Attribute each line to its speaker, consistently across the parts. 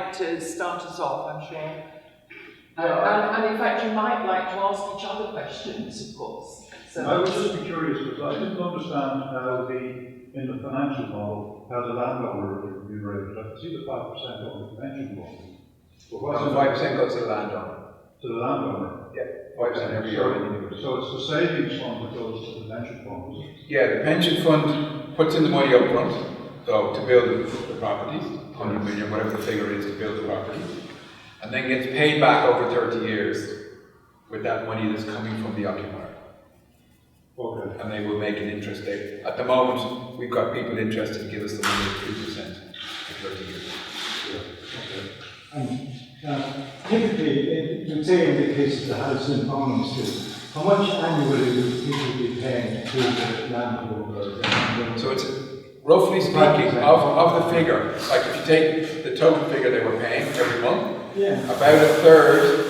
Speaker 1: like to start us off, I'm sure. And in fact, you might like to ask each other questions, of course. So
Speaker 2: I was just curious because I didn't understand how in the financial model, how the landowner would be rated. I can see the 5% on the pension fund. But
Speaker 3: Well, 5% goes to the landowner.
Speaker 2: To the landowner?
Speaker 3: Yeah, 5% every year.
Speaker 2: So it's the savings fund that goes to the pension fund, is it?
Speaker 3: Yeah, the pension fund puts in the money up front, so to build the properties, 100 million, whatever the figure is to build the property, and then gets paid back over 30 years with that money that's coming from the occupier.
Speaker 2: Okay.
Speaker 3: And they will make an interest rate. At the moment, we've got people interested to give us the money at 3% for 30 years.
Speaker 2: Yeah. Okay.
Speaker 4: Typically, you say in the case of the housing farming scheme, how much annually would people be paying to the landowner?
Speaker 3: So it's, roughly speaking, of the figure, like if you take the total figure they were paying every month, about a third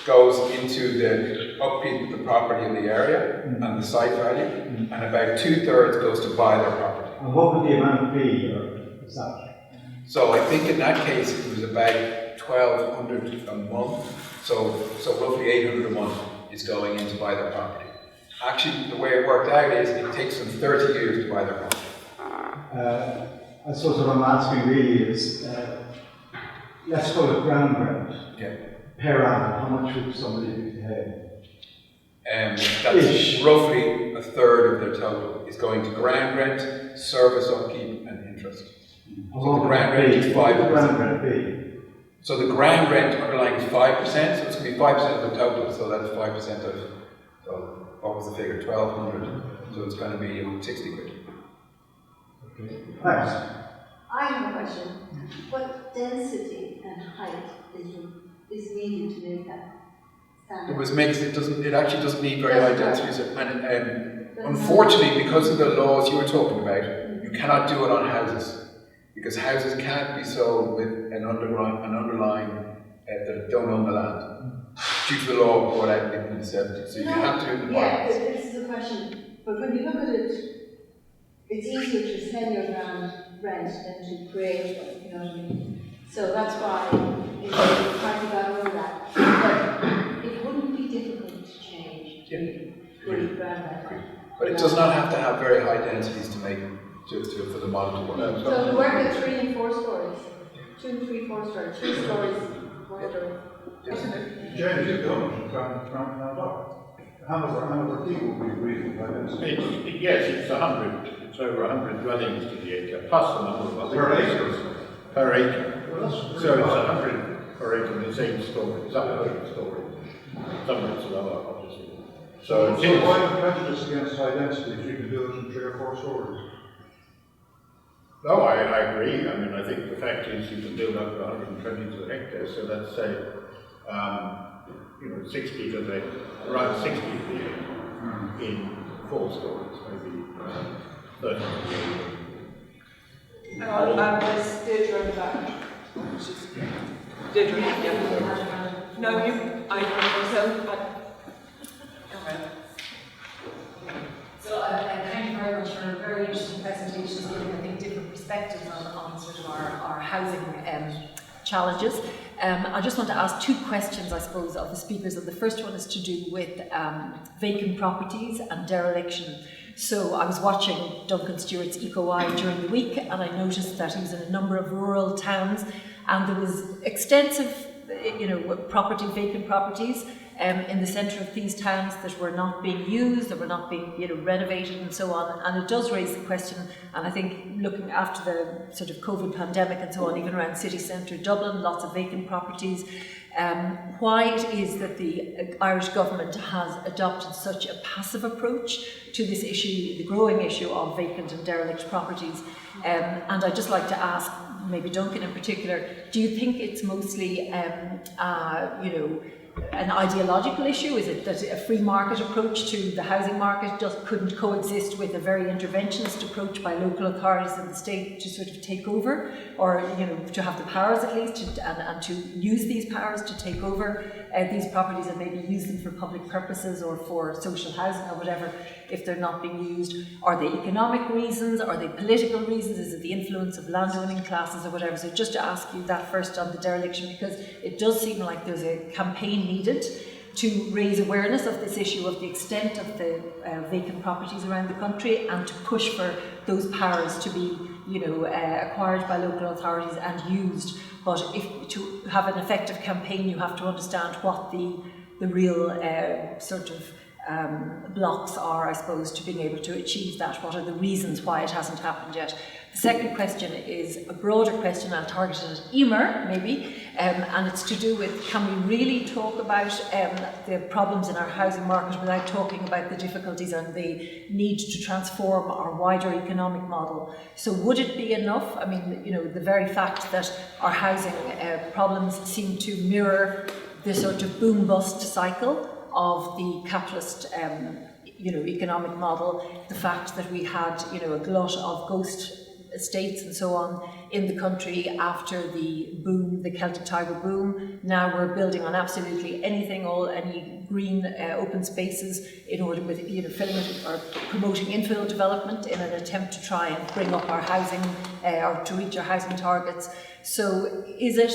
Speaker 3: goes into the upkeep of the property in the area and the site value, and about 2/3 goes to buy their property.
Speaker 4: And what would the amount be, or is that?
Speaker 3: So I think in that case it was about 1,200 a month, so roughly 800 a month is going in to buy their property. Actually, the way it worked out is it takes them 30 years to buy their property.
Speaker 4: I suppose what I'm asking really is, let's call it ground rent.
Speaker 3: Yeah.
Speaker 4: Per annum, how much would somebody be paying?
Speaker 3: That's roughly a third of their total is going to ground rent, service upkeep, and interest. So the ground rent is 5%. So the ground rent underlying is 5%, so it's going to be 5% of the total. So that's 5% of. So what was the figure? 1,200. So it's going to be 60 quid.
Speaker 4: Okay. Thanks.
Speaker 5: I have a question. What density and height is needed to make that standard?
Speaker 3: It was mixed. It actually doesn't need very high densities. And unfortunately, because of the laws you were talking about, you cannot do it on houses because houses can't be sold with an underlying that don't own the land due to the law brought out in the 70s. So you have to do it in the
Speaker 5: yeah, this is a question. But when you look at it, it's easier to sell your ground rent than to create one, you know what I mean? So that's why it's hard to get over that. But it wouldn't be difficult to change the ground rent.
Speaker 3: But it does not have to have very high densities to make for the model to work.
Speaker 5: So to work at 3 and 4 stories, 2, 3, 4 stories, 3 stories, 4 stories.
Speaker 2: James, you've done Hanover Key will be reasonable by density.
Speaker 6: Yes, it's 100. It's over 100 dwellings to the acre, plus the number of
Speaker 2: Per acre?
Speaker 6: Per acre. So it's 100 per acre in the same story. It's up to 100 stories. Some of it's lower, obviously. So
Speaker 2: why the prejudice against high densities? You can do it in 3 or 4 stories.
Speaker 6: No, I agree. I mean, I think the fact is you can build up to 120 to the hectare. So let's say, 60 to the around 60 to the acre in 4 stories, maybe 30.
Speaker 1: there's Deirdre in the back. Deirdre, yeah. No,
Speaker 7: So thank you very much for a very interesting presentation, giving I think different perspectives on sort of our housing challenges. I just want to ask 2 questions, I suppose, of the speakers. And the first one is to do with vacant properties and dereliction. So I was watching Duncan Stewart's Eco-Eye during the week, and I noticed that he was in a number of rural towns, and there was extensive, vacant properties in the centre of these towns that were not being used, that were not being, renovated and so on. And it does raise the question, and I think looking after the sort of COVID pandemic and so on, even around city centre Dublin, lots of vacant properties. Why it is that the Irish government has adopted such a passive approach to this issue, the growing issue of vacant and derelict properties. And I'd just like to ask, maybe Duncan in particular, do you think it's mostly, an ideological issue? Is it that a free market approach to the housing market just couldn't coexist with a very interventionist approach by local authorities in the state to sort of take over, or to have the powers at least and to use these powers to take over these properties and maybe use them for public purposes or for social housing or whatever if they're not being used? Are they economic reasons? Are they political reasons? Is it the influence of landowning classes or whatever? So just to ask you that first on the dereliction, because it does seem like there's a campaign needed to raise awareness of this issue of the extent of the vacant properties around the country, and to push for those powers to be acquired by local authorities and used. But if to have an effective campaign, you have to understand what the real sort of blocks are, I suppose, to being able to achieve that. What are the reasons why it hasn't happened yet? The second question is a broader question. I'll target it at Emer, maybe, and it's to do with, can we really talk about the problems in our housing market without talking about the difficulties and the need to transform our wider economic model? So would it be enough? I mean, the very fact that our housing problems seem to mirror the sort of boom-bust cycle of the capitalist economic model, the fact that we had a glut of ghost estates and so on in the country after the boom, the Celtic Tiger boom. Now we're building on absolutely anything, any green open spaces in order with filling it or promoting infill development in an attempt to try and bring up our housing or to reach our housing targets. So is it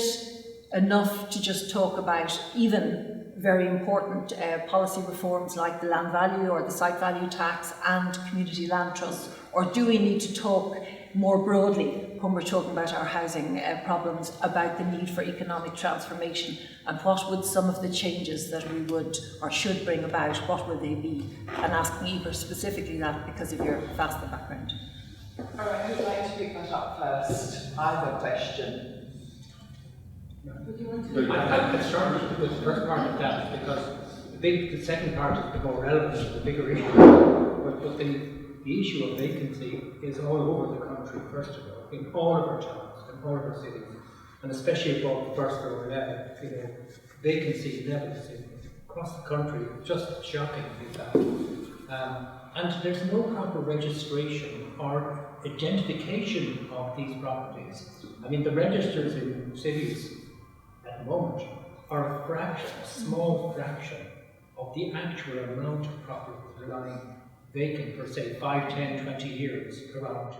Speaker 7: enough to just talk about even very important policy reforms like the land value or the site value tax and community land trusts, or do we need to talk more broadly when we're talking about our housing problems about the need for economic transformation, and what would some of the changes that we would or should bring about, what would they be? And asking Eber specifically that because of your vast background.
Speaker 1: All right, who'd like to pick that up first? I have a question.
Speaker 8: I'll start with the first part of that, because the second part is the more relevant, the bigger issue. But the issue of vacancy is all over the country, first of all, in all of our towns, in all of our cities, and especially above the first floor level. Vacancy levels across the country just shockingly bad. And there's no proper registration or identification of these properties. I mean, the registers in cities at the moment are a fraction, a small fraction of the actual amount of properties lying vacant for say 5, 10, 20 years around,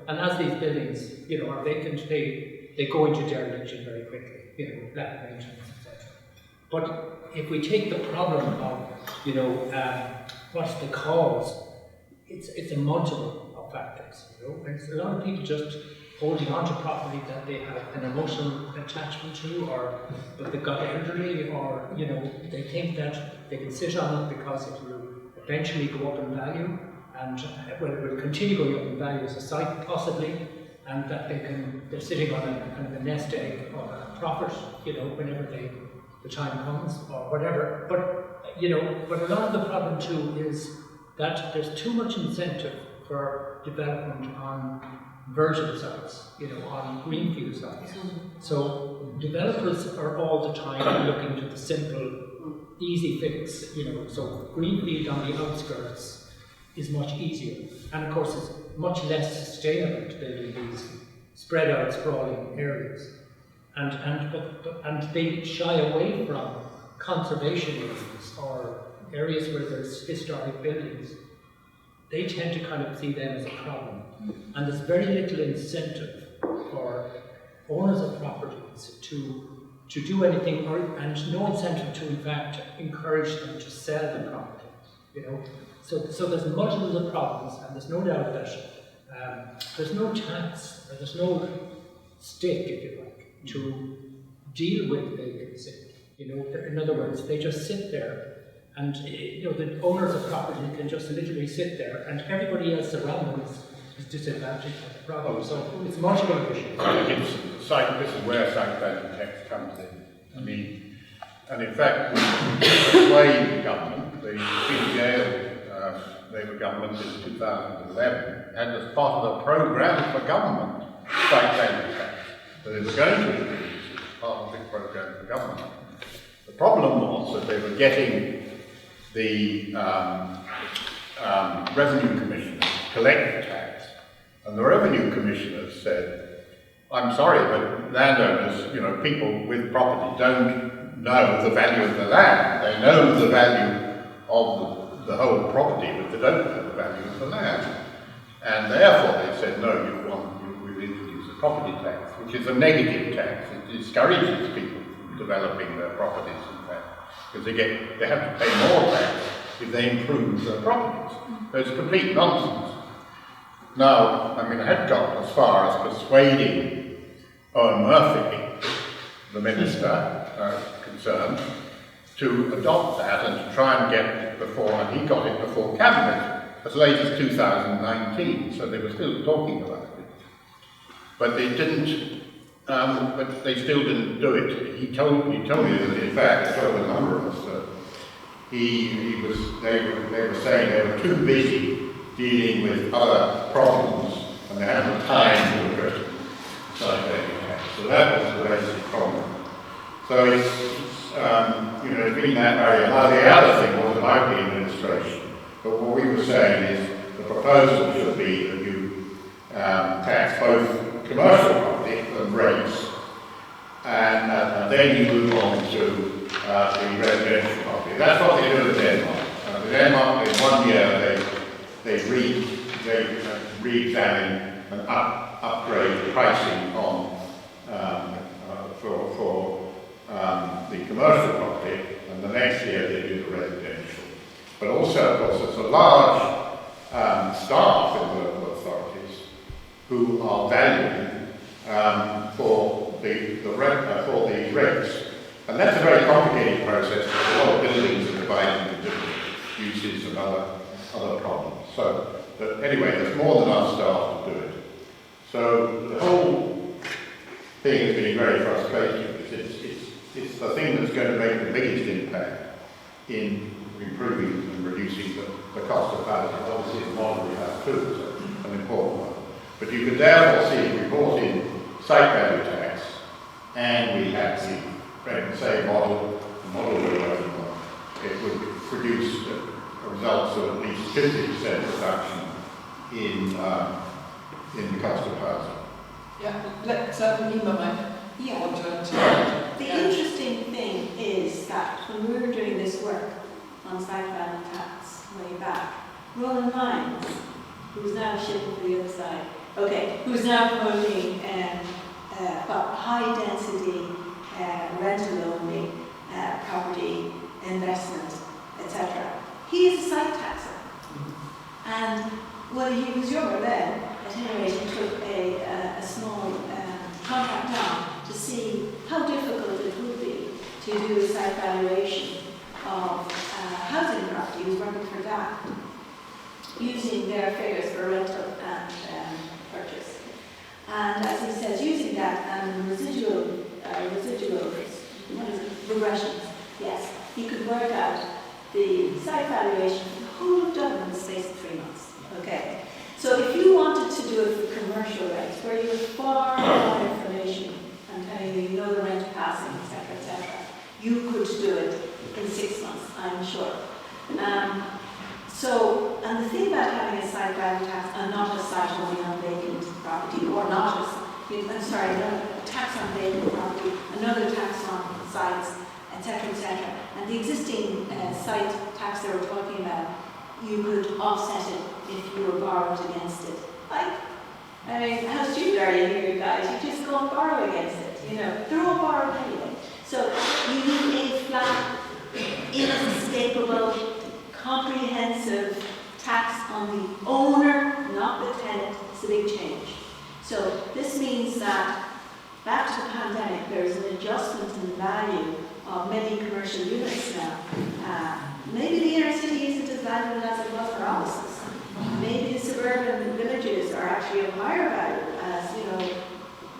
Speaker 8: And as these buildings, are vacant, they go into dereliction very quickly, lack maintenance, etc. But if we take the problem of, what's the cause, it's a multiple of factors, There's a lot of people just holding on to property that they have an emotional attachment to, but they got elderly, or they think that they can sit on it because it will eventually go up in value, and it will continue going up in value as a site possibly, and that they're sitting on a kind of a nest egg of a profit, whenever the time comes or whatever. But a lot of the problem too is that there's too much incentive for development on virgin sites, on greenfield sites. So developers are all the time looking to the simple, easy fix, so greenfield on the outskirts is much easier. And of course it's much less sustainable to build in these spread out, sprawling areas. And they shy away from conservation areas or areas where there's historic buildings. They tend to kind of see them as a problem. And there's very little incentive for owners of properties to do anything, and no incentive to in fact encourage them to sell the property. So there's multiple of problems, and there's no doubt that there's no tax, or there's no stick, if you like, to deal with vacancy. In other words, they just sit there. And the owners of property can just literally sit there, and everybody else around them is disadvantaged by the problem. So it's multiple issues.
Speaker 6: This is where site value tax comes in. I mean, and in fact, the Wayne government, the PDA Labour government in 2011, had as part of the programme for government site value tax. So they were going to introduce it as part of the big programme for government. But problem was that they were getting the revenue commissioners to collect the tax, and the revenue commissioners said, I'm sorry, but landowners, you know, people with property don't know the value of the land. They know the value of the whole property, but they don't know the value of the land. And therefore they said, no, we'll introduce a property tax, which is a negative tax. It discourages people from developing their properties, in fact, because they have to pay more tax if they improve their properties. So it's complete nonsense. Now, I mean, I had got as far as persuading Owen Murphy, the minister concerned, to adopt that and to try and get it before, and he got it before Cabinet as late as 2019, so they were still talking about it. But they didn't, but they still didn't do it. He told me that, in fact, told a number of us that they were saying they were too busy dealing with other problems and they hadn't time to address it. So that was the basic problem. So it's it's been that area. Now the other thing was about the administration. But what we were saying is the proposal should be that you tax both commercial property and rates, and then you move on to the residential property. That's what they do in Denmark. In Denmark, in 1 year, they re-examine and upgrade the pricing on for the commercial property, and the next year they do the residential. But also, of course, there's a large staff in the local authorities who are valuing for the rates. And that's a very complicated process. A lot of buildings are divided into different uses and other problems. So, but anyway, there's more than enough staff to do it. So the whole thing has been very frustrating because it's the thing that's going to make the biggest impact in improving and reducing the cost of housing. Obviously, the model we have too is an important one. But you could therefore see if we brought in site value tax and we had the same model we're working on, it would produce results of at least 50% reduction in the cost of housing.
Speaker 1: Yeah, let Nima want to
Speaker 5: The interesting thing is that when we were doing this work on site value tax way back, Roland Lyons, who's now shipping to the other side, who's now promoting high density rental only property investment, etc. He is a site taxer, and when he was younger then, at any rate, he took a small contract down to see how difficult it would be to do a site valuation of housing property. He was working for that, using their figures for rental and purchase. And as he says, using that and residual regressions, yes, he could work out the site valuation for the whole of Dublin in the space of 3 months. Okay. So if you wanted to do it for commercial rents, where you have far more information and telling you know the rent passing, etc., you could do it in 6 months, I'm sure. And the thing about having a site value tax and not a site only on vacant property, or not a tax on vacant property, another tax on sites, etc., and the existing site tax they were talking about, you could offset it if you were borrowed against it. How stupid are you guys? You just go and borrow against it, they're all borrowed anyway. So you need a flat, inescapable, comprehensive tax on the owner, not the tenant. It's a big change. So this means that, back to the pandemic, there is an adjustment in the value of many commercial units now. Maybe the inner city isn't as valuable as it was for offices. Maybe the suburban villages are actually of higher value, as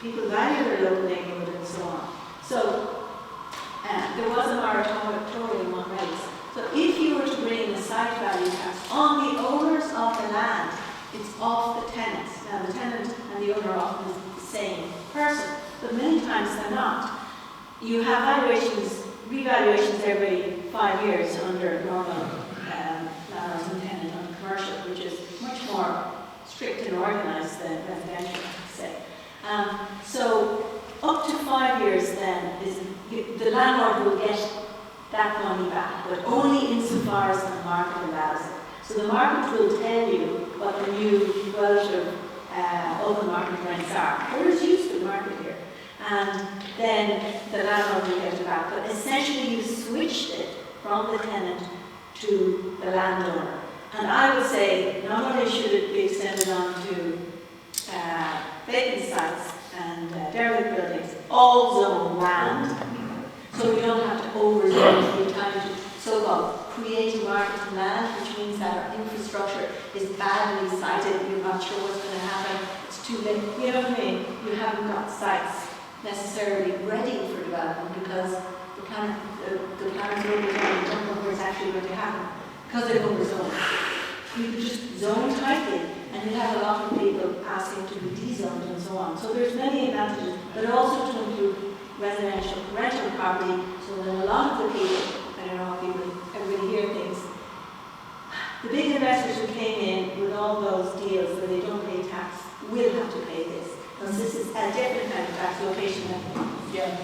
Speaker 5: people value their local neighbourhood and so on. So there was a moratorium on rates. So if you were to bring the site value tax on the owners of the land, it's off the tenants. Now the tenant and the owner often is the same person, but many times they're not. You have revaluations evaluations every 5 years under normal landlords and tenant on commercial, which is much more strict and organised than residential, say. So up to 5 years then, the landlord will get that money back, but only insofar as the market allows it. So the market will tell you what the new relative open market rents are. There is use to the market here. And then the landlord will get it back. But essentially you switched it from the tenant to the landowner. And I would say not only should it be extended on to vacant sites and derelict buildings, all zone land, so we don't have to over-zone every time to so-called create market land, which means that our infrastructure is badly sited, you're not sure what's going to happen, it's too late, you know what I mean? You haven't got sites necessarily ready for development because the planners don't know where it's actually going to happen because they're over-zoned. You could just zone tightly and you have a lot of people asking to be de-zoned and so on. So there's many advantages, but also to include residential rental property, so that a lot of the people, I don't know if everybody here thinks, the big investors who came in with all those deals where they don't pay tax will have to pay this, because this is a different kind of tax location.
Speaker 1: Yeah.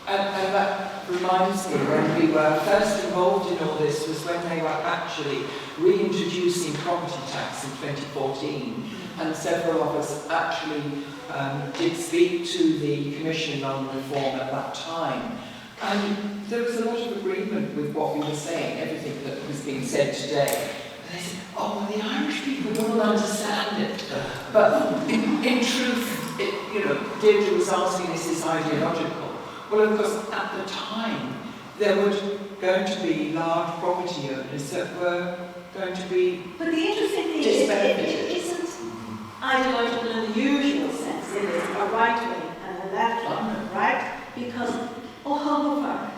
Speaker 1: And that reminds me, when we were first involved in all this was when they were actually reintroducing property tax in 2014, and several of us actually did speak to the Commission on Reform at that time. And there was a lot of agreement with what we were saying, everything that was being said today. And they said, oh, the Irish people don't understand it. But in truth, Deirdre was asking, is this ideological? Well, of course, at the time, there were going to be large property owners that were going to be
Speaker 5: But the interesting thing is, it isn't ideological in the usual sense. It is a right wing and a left wing, right? Because all of our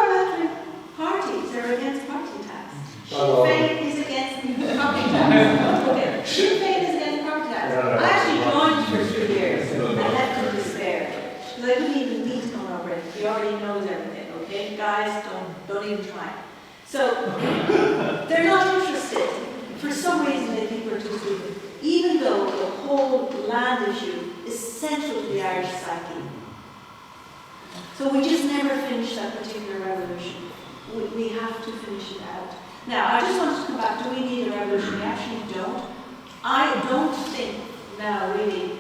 Speaker 5: left wing parties are against property tax. Sinn Féin is against property tax. Sinn Féin is against property tax. I actually joined for 3 years and left in despair. Because I didn't even need to come over it. He already knows everything, okay? Guys, don't even try. So, they're not interested. For some reason, they think we're too stupid. Even though the whole land issue is central to the Irish psyche. So we just never finish that particular revolution. We have to finish it out. Now, I just wanted to come back. Do we need a revolution? We actually don't. I don't think now, really,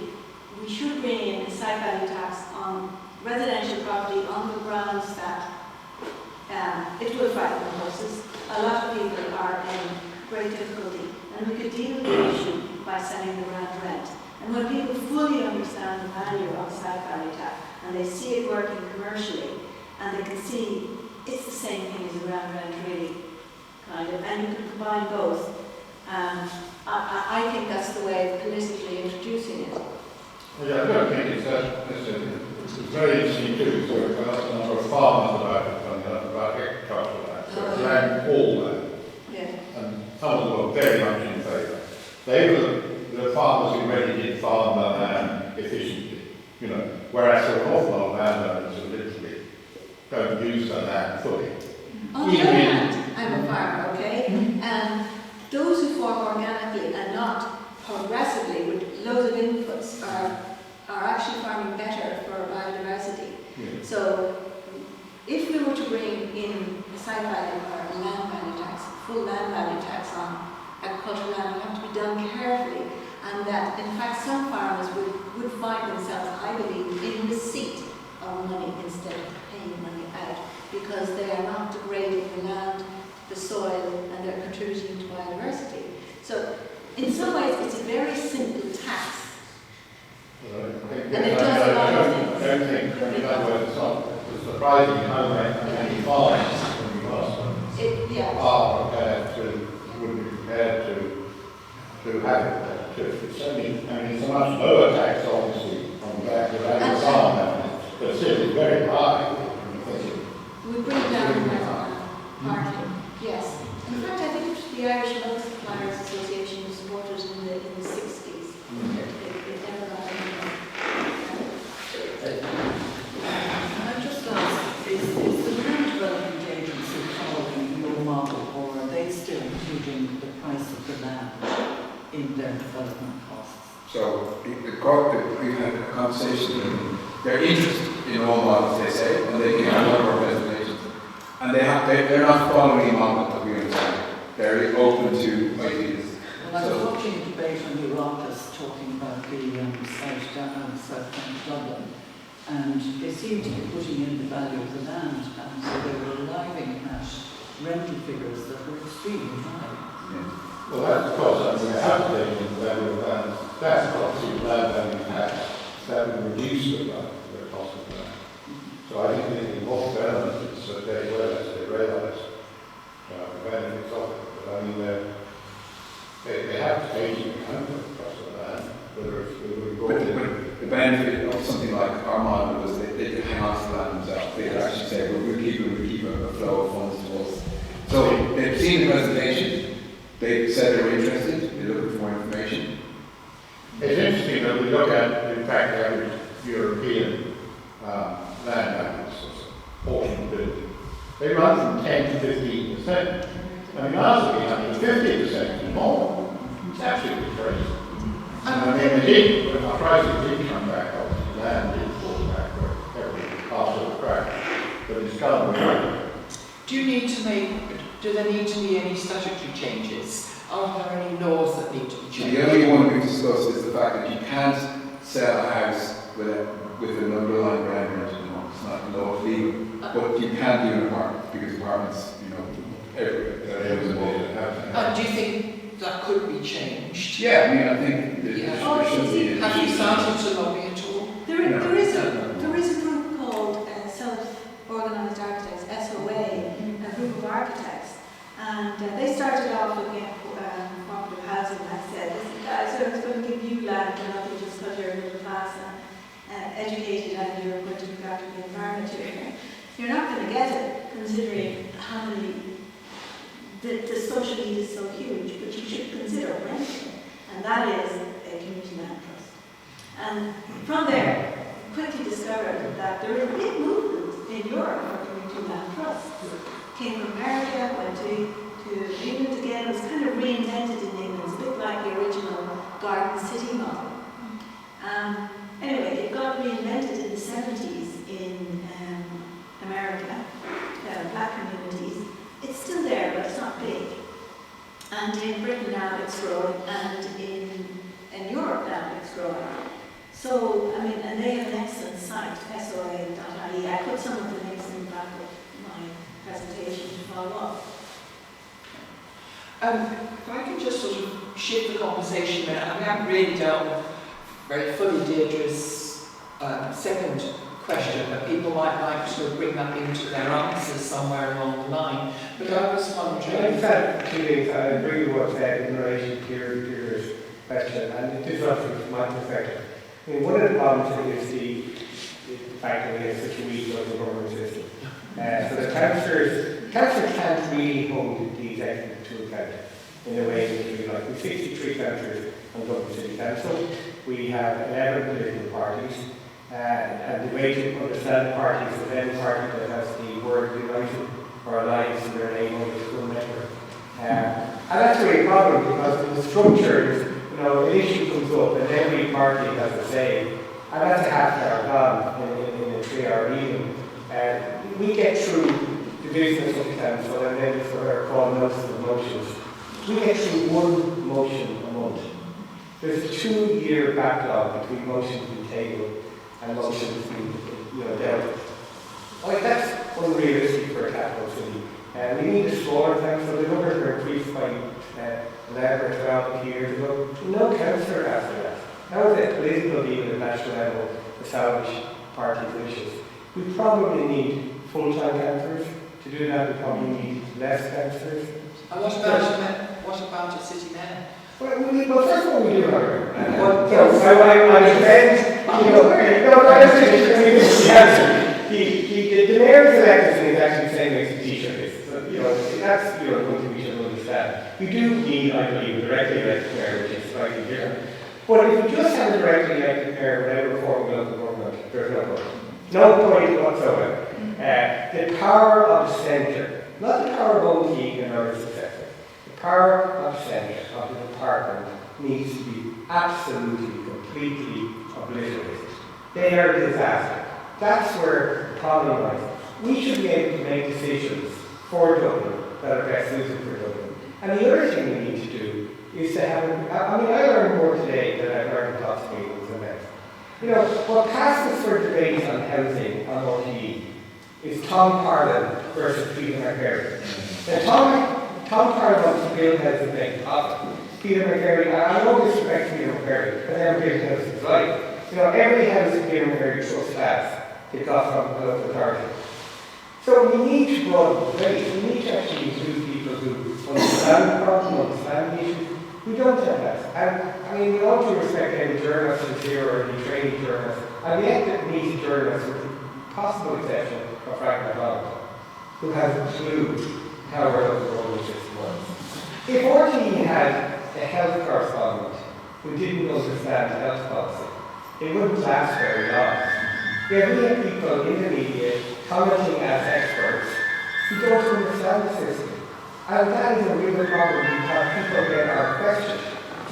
Speaker 5: we should bring in a site value tax on residential property on the grounds that it will frighten the horses. A lot of people are in great difficulty, and we could deal with the issue by setting the ground rent. And when people fully understand the value of site value tax, and they see it working commercially, and they can see it's the same thing as a ground rent, really, kind of, and you can combine both. I think that's the way of politically introducing it.
Speaker 6: Yeah, I don't think it's very interesting too. So we've got a number of farmers about agricultural land, so it's land, all land.
Speaker 5: Yeah.
Speaker 6: And some of them are very much in favour. They were the farmers who really did farm their land efficiently, whereas the awful lot of landowners who literally don't use their land fully.
Speaker 5: On the other hand, I'm a farmer, okay? And those who farm organically and not progressively with loads of inputs are actually farming better for biodiversity.
Speaker 6: Yeah.
Speaker 5: So if we were to bring in a site value or a land value tax, full land value tax on agricultural land, it would have to be done carefully, and that in fact some farmers would find themselves, I believe, in receipt of money instead of paying money out, because they are not degrading the land, the soil, and they're contributing to biodiversity. So in some ways it's a very simple tax. And it does a lot of things.
Speaker 6: I don't think, in other words, it's not surprising how many farmers when you ask them are prepared would be prepared to have it. It's only, it's a much lower tax, obviously, on the back of the farm, but still it's very high.
Speaker 5: We bring down parking, yes. In fact, I think the Irish Milk Suppliers Association was supported in the 60s. It never got anything.
Speaker 1: I just asked, is
Speaker 3: position. They're interested in all models, they say, and they can have a number of presentations. And they're not following a model that we understand. They're open to ideas.
Speaker 1: Well, I was watching a debate on the Oireachtas talking about the south end of Dublin, and they seemed to be putting in the value of the land, and so they were arriving at rental figures that were extremely high.
Speaker 3: Yeah.
Speaker 6: Well, that's because we have taken the value of land. That's obviously land value tax. That would reduce the cost of land. So I think the important element is that they realise the benefits of it. But I mean, they have to take into account the cost of land, whether it's
Speaker 3: the benefit of something like our model was that they could hang on to the land themselves. They could actually say, well, we'll keep a flow of funds to us. So they've seen the presentation. They said they were interested, they're looking for more information.
Speaker 6: It's interesting that we look at, in fact, the average European land values, portion building. They run from 10 to 15%. I mean, ours will be 150% and more. It's absolutely crazy. I mean, indeed, when our prices did come back, obviously, land did fall back after the crash, but it's come back.
Speaker 1: Do there need to be any statutory changes? Are there any laws that need to be changed?
Speaker 3: The only one we've discussed is the fact that you can't sell a house with an underlying ground rent. It's not law legal, but you can do an apartment because apartments,
Speaker 1: And do you think that could be changed?
Speaker 3: Yeah, I mean, I think there should be.
Speaker 1: Have you started to lobby at all?
Speaker 5: There is a group called Self-Organised Architects, SOA, a group of architects, and they started off looking at cooperative housing. I said, listen guys, I'm going to give you land, and not just because you're middle class and educated and you're going to look after the environment here. You're not going to get it, considering how many, the social need is so huge, but you should consider renting, and that is a community land trust. And from there, quickly discovered that there is a big movement in Europe for community land trusts. Came from America, went to England again, it was kind of reinvented in England. It's a bit like the original Garden City model. Anyway, it got reinvented in the 70s in America, black communities. It's still there, but it's not big. And in Britain now it's growing, and in Europe now it's growing. So, I mean, and they have an excellent site, soa.ie. I put some of the links in the back of my presentation to follow up.
Speaker 1: If I can just sort of shift the conversation a minute, I haven't really dealt with very fully Deirdre's second question, but people might like to bring that into their answers somewhere along the line. But I was wondering.
Speaker 9: I just had two things. I agree with what's said in relation to Deirdre's question, and it is roughly from my perspective. I mean, one of the problems is the fact that we have such a weak local government system. So the councillors can't really hold the executive to account in the way that we like. We have 63 councillors on Dublin City Council. We have 11 political parties. And the way to understand parties is any party that has the word united or alliance in their name on the school network. And that's really a problem because in the structures, an issue comes up and every party has a say. And that's a half-hour gone in a 3-hour evening. We get through the business of the council and then for what are called notices of motions. We get through one motion a month. There's a 2-year backlog between motions being tabled and motions being dealt with. Like, that's unrealistic for a capital city. We need a smaller council. The numbers are increased by 11 or 12 years ago. No councillor after that. How is it political deal at national level establish party positions? We probably need full-time councillors. To do that, we probably need less councillors.
Speaker 1: And what about a city mayor?
Speaker 9: Well, first of all, we do have I defend, the mayor's election is actually the same as the t-shirt is. So, that's one thing we should understand. We do need, I believe, a directly elected mayor, which is slightly different. But if you just have a directly elected mayor without reforming local government, there's no point. No point whatsoever. The power of the centre, not the power of Owen Keegan or his successor, the power of the centre, of the department, needs to be absolutely, completely obliterated. they are a disaster. That's where the problem lies. We should be able to make decisions for Dublin that are best suited for Dublin. And the other thing we need to do is to have, I learned more today than I've learned in lots of meetings and that. You know, what passes for debate on housing on RTE is Tom Parlin versus Peter McGarry. Now, Tom Parlin wants to build houses and make profit. Peter McGarry, I no disrespect to Peter McGarry, but never built houses in his life. You know, every house that Peter McGarry trusts has, it got from the local authority. So we need to broaden the debate. We need to actually include people who understand the problem, understand the issues. We don't have that. And I mean, we ought to respect any journalist who's here or any trainee journalist. And we have to meet journalists with the possible exception of Frank McDonald, who has a clue how our local road system works. If RTE had a health correspondent who didn't understand health policy, it wouldn't last very long. Yet we have people in the media commenting as experts who don't understand the system. And that is a real problem because people get our question.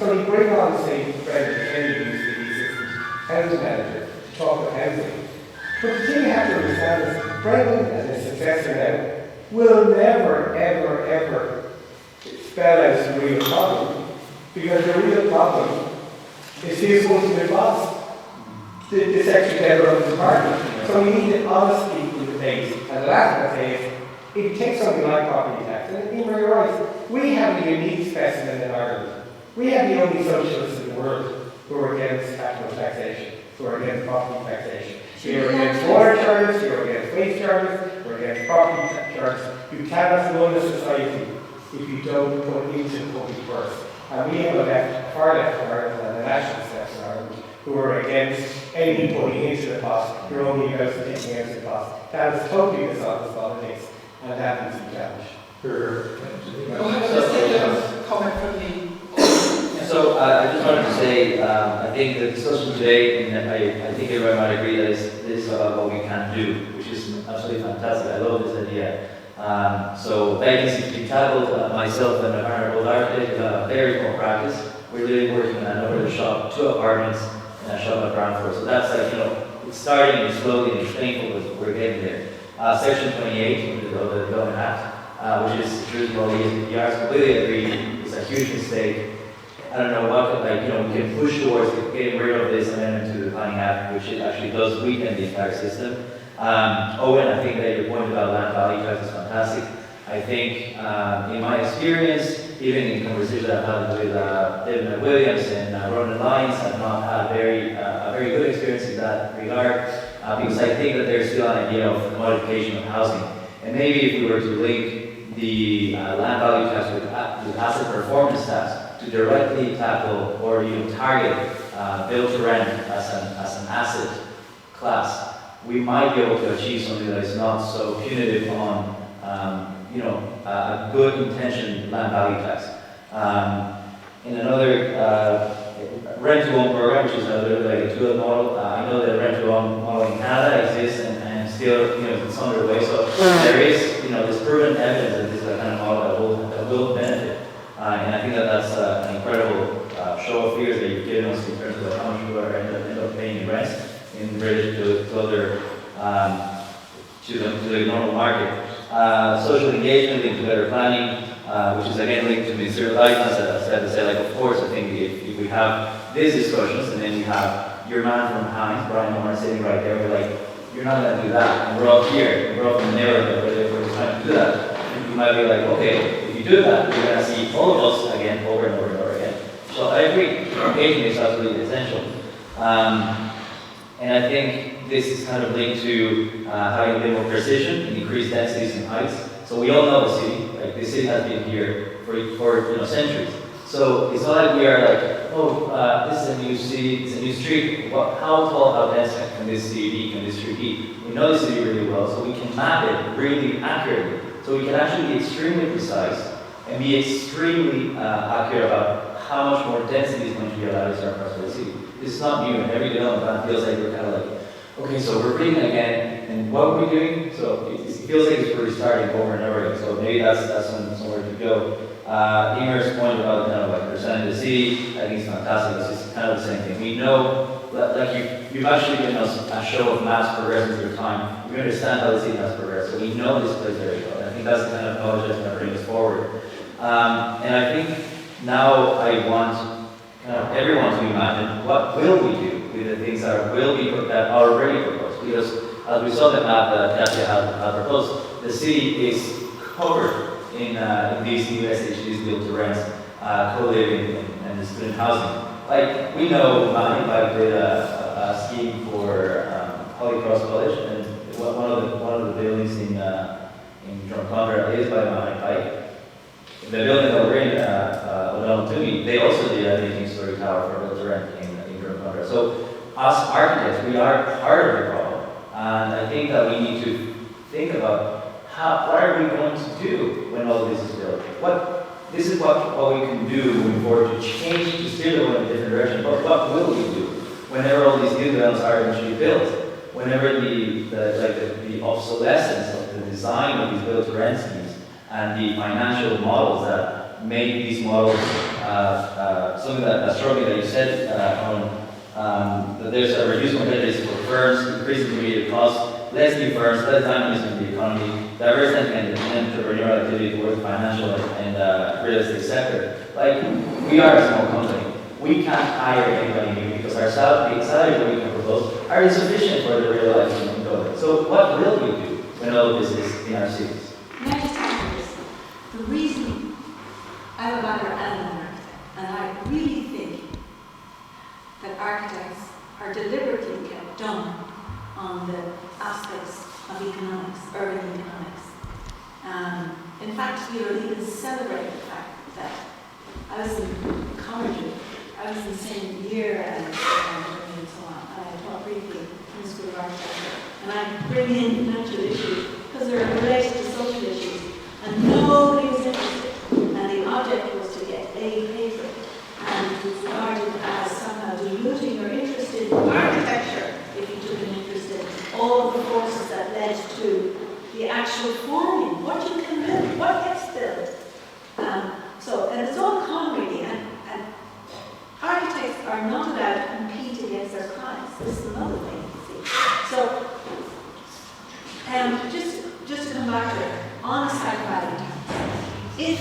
Speaker 9: So we bring on, say, Deirdre Kelly, who's the assistant housing manager, to talk about housing. But the thing you have to understand is Brendan and his successor now will never, ever, ever spell out the real problem, because the real problem is his ultimate boss, the Secretary General of the party. So we need an honesty in the debate. And the last thing I say is, if you take something like property tax, and you're right, we have a unique specimen in Ireland. We have the only socialists in the world who are against capital taxation, who are against property taxation. You're against water charges, you're against waste charges, you're against property charges. You cannot run a society if you don't put into the public first. And we have a left, far left in Ireland and a nationalist left in Ireland who are against any putting into the pot, you're only about taking out the pot. That is totally dishonest politics, and that needs to be challenged.
Speaker 1: Well, let's take a comment from the
Speaker 10: So I just wanted to say, I think the discussion today, and I think everyone might agree that this is about what we can do, which is absolutely fantastic. I love this idea. So vacancies to be tackled. Myself and my partner both architects have very small practice. We're really working on another shop, 2 apartments, and a shop at ground floor. So that's like, you know, it's starting and slowly and it's painful, but we're getting there. Section 28 of the Dublin Act, which is introduced by the ESPPR, completely agree. It's a huge mistake. I don't know what, like, you know, we can push towards getting rid of this amendment to the Planning Act, which it actually does weaken the entire system. Owen, I think that your point about land value tax is fantastic. I think, in my experience, even in conversations I've had with David Williams and Ranelagh Arts, I've not had a very good experience in that regard, because I think that there's still an idea of commodification of housing. And maybe if we were to link the land value tax with asset performance tax to directly tackle or even target build to rent as an asset class, we might be able to achieve something that is not so punitive on a good intention land value tax. In another rent to own program, which is a little bit like a dual model, I know that rent to own model in Canada exists and still, you know, it's underway. So there is, you know, this proven evidence that this is a kind of model that will benefit. And I think that that's an incredible show of figures that you've given us in terms of how much people are end up paying in rents in relation to other to the normal market. Social engagement linked to better planning, which is again linked to ministerial license. As I said to say, like, of course, I think if we have these discussions and then you have your man from Hines, Brian Moore, sitting right there, we're like, you're not going to do that. And we're all here, and we're all from the neighborhood, but if we're trying to do that, you might be like, okay, if you do that, you're going to see all of us again over and over and over again. So I agree, engagement is absolutely essential. And I think this is kind of linked to having a bit more precision and increased densities and heights. So we all know the city, like the city has been here for centuries. So it's not like we are like, oh, this is a new city, it's a new street. How tall, how dense can this city be, can this street be? We know the city really well, so we can map it really accurately. So we can actually be extremely precise and be extremely accurate about how much more density is going to be allowed in certain parts of the city. This is not new, and every development plan feels like we're kind of like, okay, so we're breathing again, and what are we doing? So it feels like it's restarting over and over again. So maybe that's somewhere to go. Emer's point about kind of like percentage of the city, I think it's fantastic. It's just kind of the same thing. We know you've actually given us a show of maths progressing through time. We understand how the city has progressed, so we know this place very well. I think that's the kind of knowledge that's going to bring us forward. And I think now I want everyone to imagine what will we do with the things that are already proposed. Because as we saw the map that Katya had proposed, the city is covered in these new SHGs, built to rent, co-living, and student housing. Like, we know Mahoney did a scheme for Holy Cross College, and one of the buildings in Drumcondra is by Mahoney Pike. The building that we're in, O'Donnell Toomey, they also did a 18-story tower for built to rent in Drumcondra. So, as architects, we are part of the problem, and I think that we need to think about what are we going to do when all this is built? This is what we can do moving forward to change, to steer the world in a different direction. But what will we do whenever all these new developments are eventually built? Whenever the obsolescence of the design of these built-to-rent schemes and the financial models that make these models something that struck me that you said that there's a reduced competitiveness for firms, increasing intermediate costs, less new firms, less dynamism in the economy, diverse and entrepreneurial activity towards the financial and real estate sector. Like, we are a small company. We can't hire anybody new because the salaries that we can propose are insufficient for the real life in Dublin. So what will we do when all of this is in our cities?
Speaker 5: Can I just add to this? The reason I'm a background and an architect, and I really think that architects are deliberately kept dumb on the aspects of economics, urban economics. In fact, you'll even celebrate the fact that I was in college, I was in the same year and so on, and I taught briefly in the School of Architecture. And I bring in financial issues because they're related to social issues, and nobody was interested. And the object was to get A paper, and it was regarded as somehow diluting your interest in architecture if you took an interest in all of the forces that led to the actual forming, what you can build, what gets built. And it's all con really, and architects are not allowed to compete against their clients. This is another thing, you see. So, just to come back to it, on a site value tax, if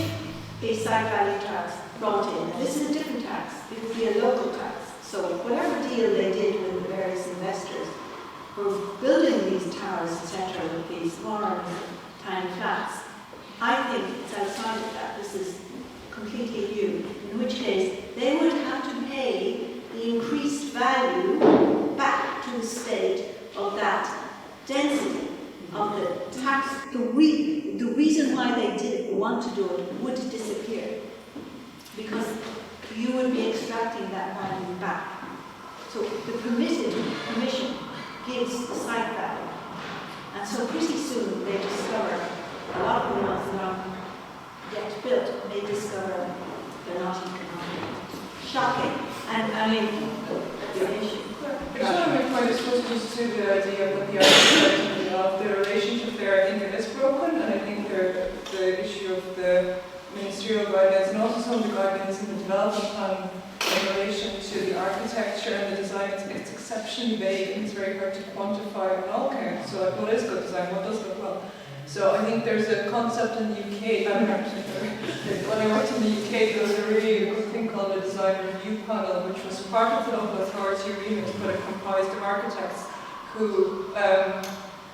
Speaker 5: a site value tax brought in, and this is a different tax, it would be a local tax. So whatever deal they did with the various investors for building these towers, etc., with these smaller tiny flats, I think it's outside of that. This is completely new, in which case they would have to pay the increased value back to the state of that density of the tax. The reason why they didn't want to do it would disappear, because you would be extracting that value back. So the permission gives the site value. And so pretty soon they discover, a lot of the ones that aren't yet built, they discover they're not economic. Shocking. And I mean, that's an issue.
Speaker 11: I just want to make my discussion just to the idea of what the architect of the relationship there. I think it is broken, and I think the issue of the ministerial guidelines and also some of the guidelines in the development plan in relation to the architecture and the design, it's exceptionally vague and it's very hard to quantify on all counts. So like, what is good design, what does look well? So I think there's a concept in the UK, when I worked in the UK, there was a really good thing called a design review panel, which was part of the local authority remit, but it comprised of architects who,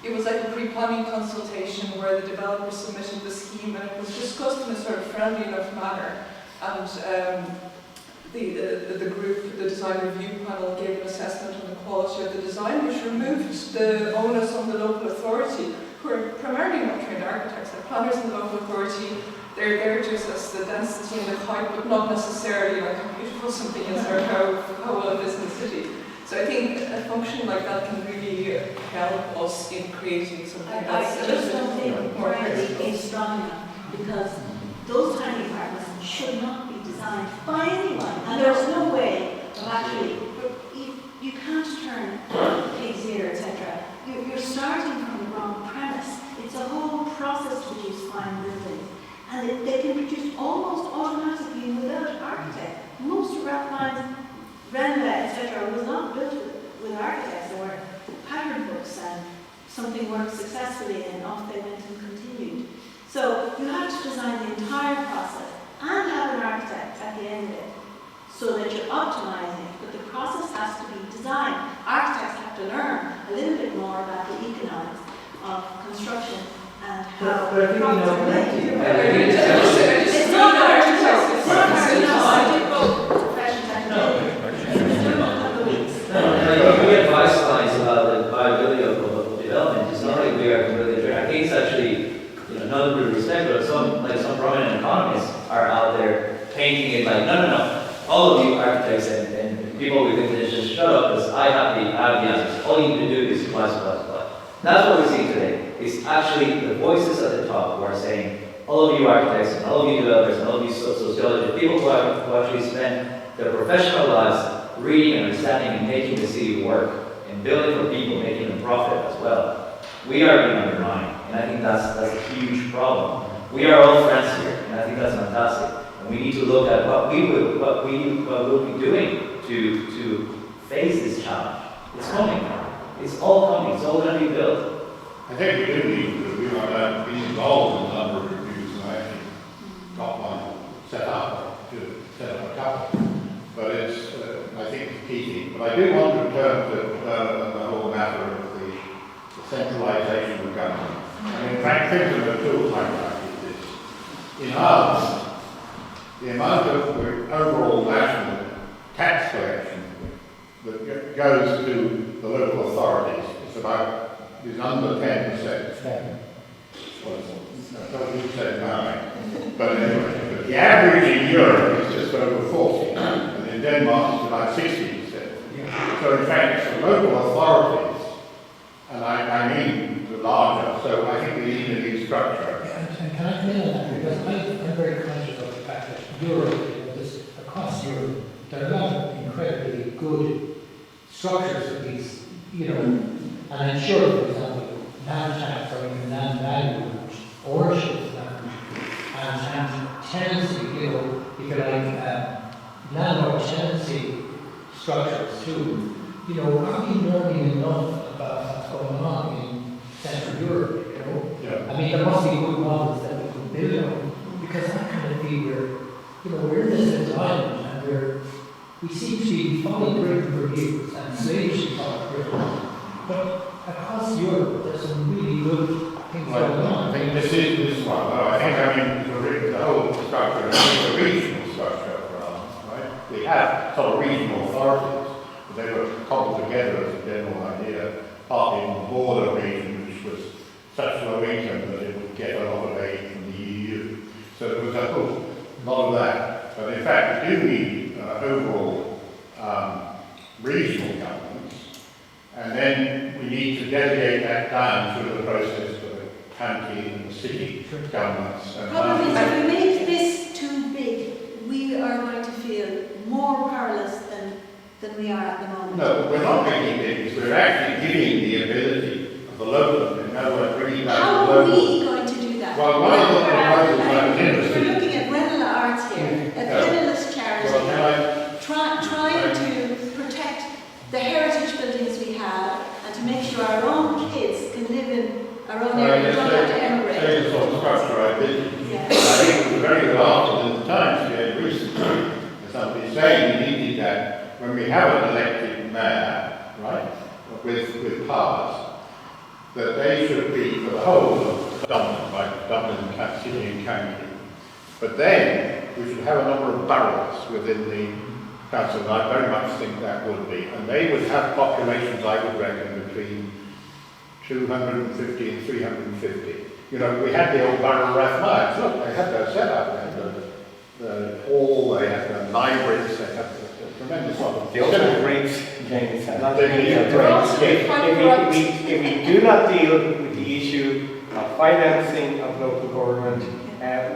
Speaker 11: it was like a pre-planning consultation where the developer submitted the scheme and it was discussed in a sort of friendly enough manner. And the group, the design review panel, gave an assessment on the quality of the design, which removed the onus on the local authority, who are primarily not trained architects. The planners in the local authority, they're there to assess the density and the height, but not necessarily like how beautiful something is or how well it is in the city. So I think a function like that can really help us in creating something that's
Speaker 5: I just don't think
Speaker 11: more
Speaker 5: Ranelagh is strong enough, because those tiny apartments should not be designed by anyone. And there's no way of actually, you can't turn pigs here, etc. You're starting from the wrong premise. It's a whole process to produce fine buildings. And they can produce almost automatically without architect. Most of Rathmines, Ranelagh, etc. was not built with with architects, there were pattern books and something worked successfully and off they went and continued. So you have to design the entire process and have an architect at the end of it so that you're optimizing it, but the process has to be designed. Architects have to learn a little bit more about the economics of construction and how
Speaker 10: But I think,
Speaker 5: products are made.
Speaker 11: It's not architects, it's not architects.
Speaker 5: I did both professions and
Speaker 10: We advise clients about the viability of development. It's not like we are completely different. I think it's actually, not with respect, but some prominent economists are out there painting it like, no. All of you architects and people within this, just shut up, because I have the answers. All you need to do is supply. That's what we're seeing today. It's actually the voices at the top who are saying, all of you architects and all of you developers and all of you sociologists, people who actually spend their professional lives reading and understanding and making the city work and building for people, making them profit as well. We are being undermined, and I think that's a huge problem. We are all friends here, and I think that's fantastic. And we need to look at what we'll be doing to face this challenge. It's coming. It's all coming. It's all going to be built.
Speaker 6: I think we do need to review. I've been involved in a number of reviews, and I actually got one set up to set up a couple. But it's, I think it's key. But I do want to return to the whole matter of the centralisation of government. I mean, in fact, think of the tools like this. In Ireland, the amount of overall national tax collection that goes to the local authorities is under 10%. Well, you said 9. But anyway, the average in Europe is just over 40, and in Denmark it's about 60%. So in fact, it's the local authorities, and I mean the larger, so I think we need a new structure.
Speaker 8: And can I come in on that? Because I'm very conscious of the fact that Europe, across Europe, there are a lot of incredibly good structures for these, and I'm sure, for example, land tax or even land value, ownership of land, and tenancy, if you like, landlord tenancy structures too. Are we learning enough about what's going on in Central Europe?
Speaker 6: Yeah.
Speaker 8: I mean, there must be good models that we can build on, because I kind of feel we're in this little island, and we seem to be following Britain for years, and slavishly following Britain. But across Europe, there's some really good things going on.
Speaker 6: I think this is one. I mean, the whole structure is a regional structure for us, right? We have sort of regional authorities, but they were cobbled together as a general idea, partly in the border region, which was such low income that it would get a lot of aid from the EU. So there was a whole lot of that. But in fact, we do need overall regional governments, and then we need to delegate that down through the process of the county and the city governments.
Speaker 5: The problem is, if we make this too big, we are going to feel more powerless than we are at the moment.
Speaker 6: No, we're not making it big, we're actually giving the ability of the local, in other words, bringing back
Speaker 5: How
Speaker 6: the
Speaker 5: are
Speaker 6: local.
Speaker 5: we going to do that?
Speaker 6: Well, one of the proposals I was interested
Speaker 5: We're looking at Ranelagh Arts here, a penniless charity, trying to protect the heritage buildings we have and to make sure our own kids can live in our own area, don't have to emigrate.
Speaker 6: Say the sort of structure I did.
Speaker 5: Yeah.
Speaker 6: I think it was a very good article in the Times here recently. Somebody saying we needed that when we have an elected mayor, right, with powers, that they should be for the whole of Dublin, like Dublin City and County. But then we should have a number of boroughs within the council, and I very much think that would be. And they would have populations, I would reckon, between 250 and 350. We had the old borough of Rathmines. Look, they had their setup. They had the hall, they had the libraries, they had a tremendous lot of...
Speaker 9: They also have rates, James.
Speaker 6: If
Speaker 9: we do not deal with the issue of financing of local government,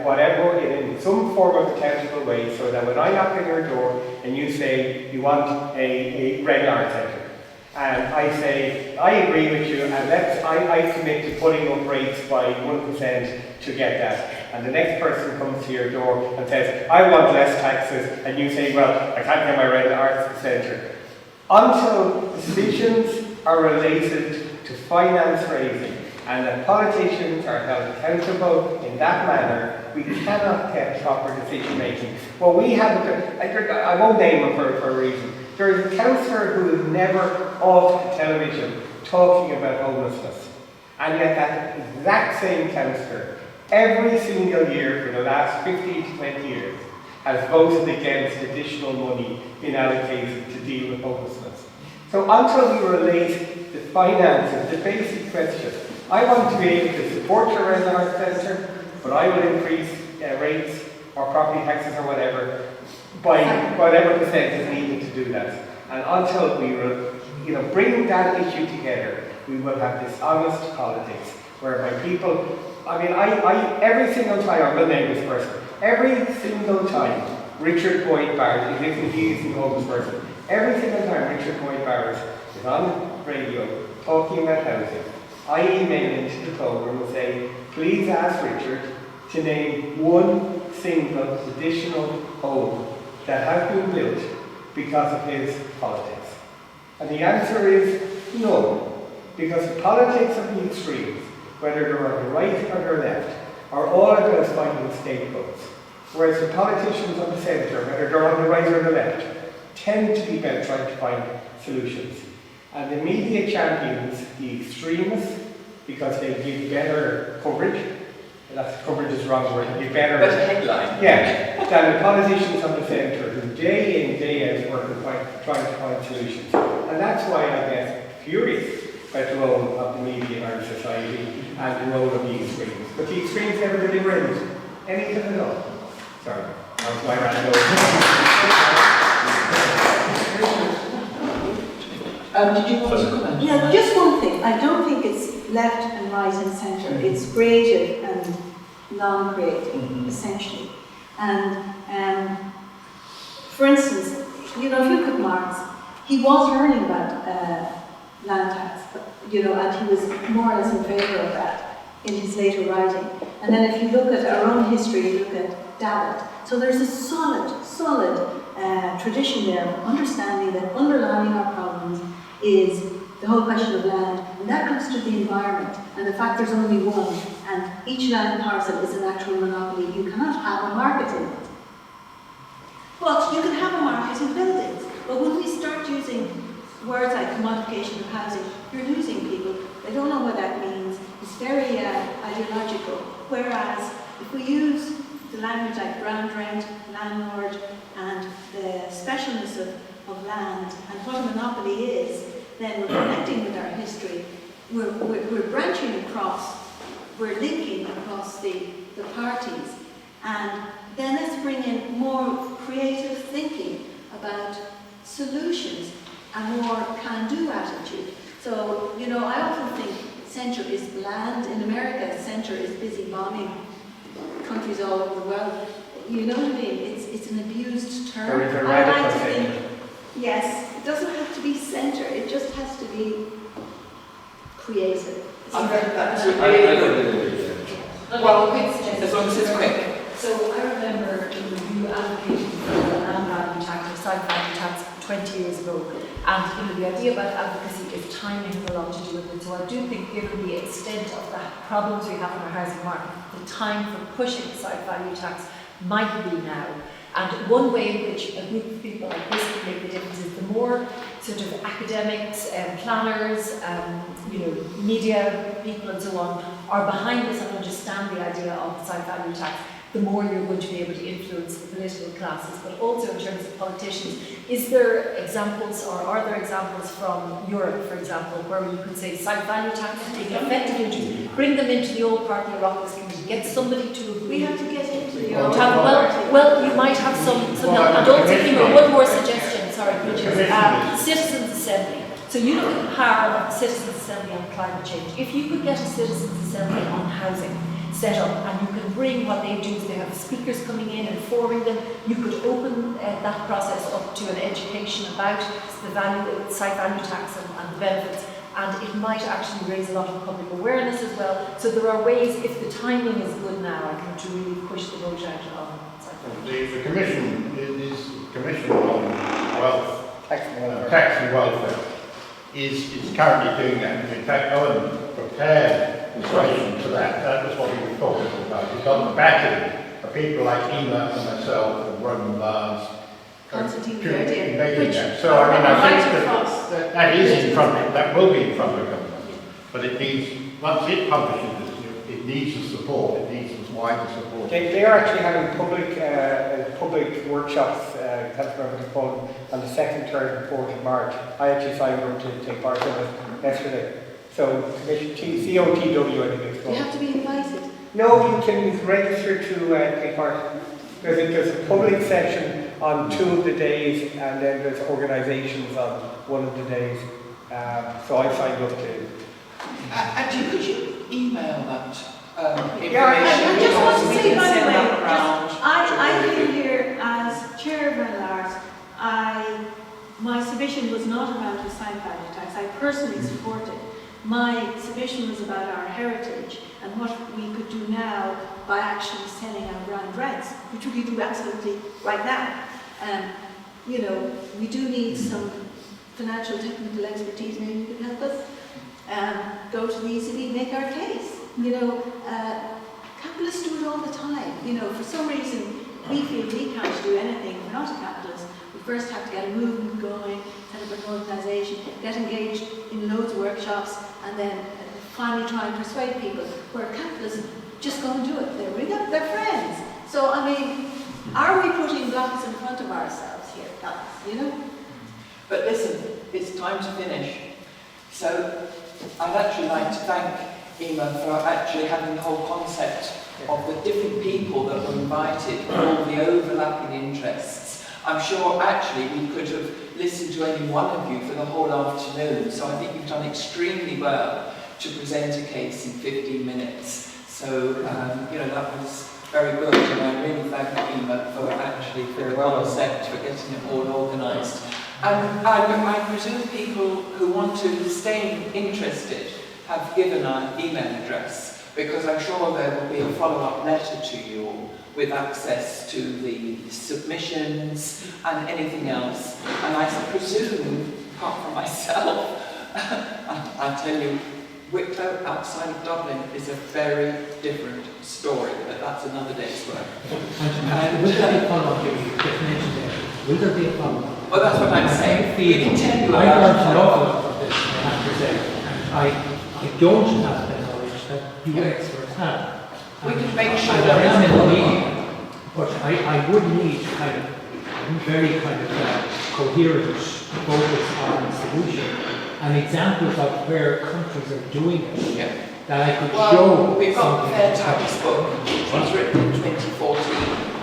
Speaker 9: whatever, in some form of accountable way, so that when I knock on your door and you say you want a Ranelagh Arts Centre, and I say, I agree with you, and I commit to putting up rates by 1% to get that. And the next person comes to your door and says, I want less taxes, and you say, well, I can't get my Ranelagh Arts Centre. until decisions are related to finance raising and that politicians are held accountable in that manner, we cannot get proper decision making. Well, we have, I won't name him for a reason. There is a councillor who is never off television talking about homelessness. And yet that exact same councillor, every single year for the last 15 to 20 years, has voted against additional money being allocated to deal with homelessness. So until we relate the finances, the basic question, I want to be able to support your Ranelagh Arts Centre, but I will increase rates or property taxes or whatever by whatever percent is needed to do that. And until we bring that issue together, we will have this honest politics whereby people, every single time, I'm going to name this person, every single time Richard Boyd Barrett, he is the homeless person, every single time Richard Boyd Barrett is on the radio talking about housing, I email into the program and say, please ask Richard to name one single additional home that has been built because of his politics. And the answer is no, because the politics of the extremes, whether they're on the right or the left, are all about finding scapegoats. Whereas the politicians on the centre, whether they're on the right or the left, tend to be about trying to find solutions. And the media champions the extremists because they give better coverage. That's coverage is the wrong word. They give better
Speaker 1: headline.
Speaker 9: Yeah, than the politicians on the centre who day in, day out work and trying to find solutions. And that's why I get furious about the role of the media in our society and the role of the extremes. But the extremes never really raised anything at all. Sorry, that was my
Speaker 1: Did you want to comment?
Speaker 5: Yeah, just one thing. I don't think it's left and right and centre. It's creative and non-creative, essentially. And for instance, if you look at Marx, he was learning about land tax, and he was more or less in favour of that in his later writing. And then if you look at our own history, you look at Davitt. So there's a solid tradition there of understanding that underlying our problems is the whole question of land, and that comes to the environment, and the fact there's only one, and each land parcel is an actual monopoly. You cannot have a market in it. But you can have a market in buildings. But when we start using words like commodification of housing, you're losing people. They don't know what that means. It's very ideological. Whereas if we use the language like ground rent, landlord, and the specialness of land and what a monopoly is, then we're connecting with our history. We're branching across, we're linking across the parties, and then let's bring in more creative thinking about solutions and more can-do attitude. So, I often think centre is bland. In America, centre is busy bombing countries all over the world. You know what I mean? It's an abused term. I like to think, yes, it doesn't have to be centre, it just has to be creative.
Speaker 1: That's really good.
Speaker 7: Well, quick suggestion.
Speaker 1: As long as it's quick.
Speaker 7: So I remember you advocated for the land value tax or site value tax 20 years ago, and the idea about advocacy is timing has a lot to do with it. So I do think, given the extent of the problems we have in our housing market, the time for pushing the site value tax might be now. And one way in which a group of people like this can make the difference is the more sort of academics, planners, media people and so on are behind this and understand the idea of the site value tax, the more you're going to be able to influence the political classes. But also in terms of politicians, is there examples, or are there examples from Europe, for example, where you could say site value tax is being effectively to bring them into the old party Oireachtas committee, get somebody to agree?
Speaker 5: We have to get into the old
Speaker 7: well, you might have some help. And also, one more suggestion, which is citizens' assembly. So you look at the power of the citizens' assembly on climate change. If you could get a citizens' assembly on housing set up, and you can bring what they do, is they have speakers coming in and informing them, you could open that process up to an education about the value, site value tax and the benefits, and it might actually raise a lot of public awareness as well. So there are ways, if the timing is good now, I think, to really push the vote out on site value tax.
Speaker 6: The commission is commission on wealth tax and welfare, is currently doing that. In fact, Owen prepared in relation to that. That was what he was talking about. He's got the backing of people like Ema and myself and Roman Barnes.
Speaker 5: Constantine
Speaker 6: making that. So I mean, I think that is in front of it. That will be in front of the government. But it needs, once it publishes it, it needs the support. It needs as wide the support.
Speaker 9: They are actually having public workshops, that's what it's called, on the 2nd, 3rd and 4th of March. I actually signed up to take part in it yesterday. So, COTW, I think it's called.
Speaker 5: You have to be invited.
Speaker 9: No, you can register to take part. There's a public section on 2 of the days, and then there's organisations on 1 of the days. So I signed up to.
Speaker 1: Actually, could you email that information?
Speaker 5: I just want to
Speaker 1: We
Speaker 5: say,
Speaker 1: can
Speaker 5: by the
Speaker 1: send
Speaker 5: way,
Speaker 1: that around
Speaker 5: I came here as chair of Ranelagh Arts. My submission was not around the stamp value tax. I personally support it. My submission was about our heritage and what we could do now by actually selling our ground rents, which we could do absolutely right now. You know, we do need some financial technical expertise. Maybe you could help us. Go to the ECB, make our case. You know, capitalists do it all the time. You know, for some reason, we feel we can't do anything. We're not a capitalist. We first have to get a movement going, set up an organisation, get engaged in loads of workshops, and then finally try and persuade people. Where capitalists just go and do it. They ring up their friends. So, I mean, are we putting blocks in front of ourselves here, guys? You know?
Speaker 1: But listen, it's time to finish. So, I'd actually like to thank Ema for actually having the whole concept of the different people that were invited, all the overlapping interests. I'm sure actually we could have listened to any one of you for the whole afternoon, so I think you've done extremely well to present a case in 15 minutes. So, you know, that was very good, and I really thank Ema for actually for the concept, for getting it all organised. And I presume people who want to stay interested have given our email address, because I'm sure there will be a follow-up letter to you all with access to the submissions and anything else. And I presume, apart from myself, I tell you, Wicklow outside of Dublin is a very different story, but that's another day's work.
Speaker 8: And will there be a follow-up? Just mentioned there. Will there be a follow-up?
Speaker 1: Well, that's what I'm saying. We can tell you
Speaker 8: I
Speaker 1: about
Speaker 8: learned an awful lot of this, I have to say. I don't have the knowledge that you experts have.
Speaker 1: We can make sure
Speaker 8: and
Speaker 1: that
Speaker 8: I am in the media, but I would need kind of very kind of coherent focus on solution and examples of where countries are doing it.
Speaker 1: Yeah.
Speaker 8: That I could
Speaker 1: well,
Speaker 8: show.
Speaker 1: We've got the
Speaker 8: something.
Speaker 1: Fair Tax book, which was written in 2014,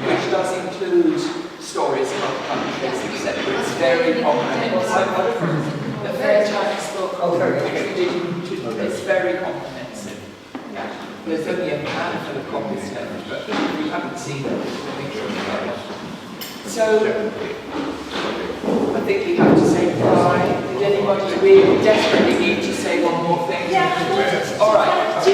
Speaker 1: which does include stories of other countries, etc. It's very comprehensive. The Fair Tax book, which we did in 2014, is very comprehensive. There's only a handful of copies left, but if you haven't seen them, make sure you get them. So, I think we have to say goodbye. Did anybody really desperately need to say one more thing?
Speaker 5: Yeah,
Speaker 1: all right.
Speaker 5: do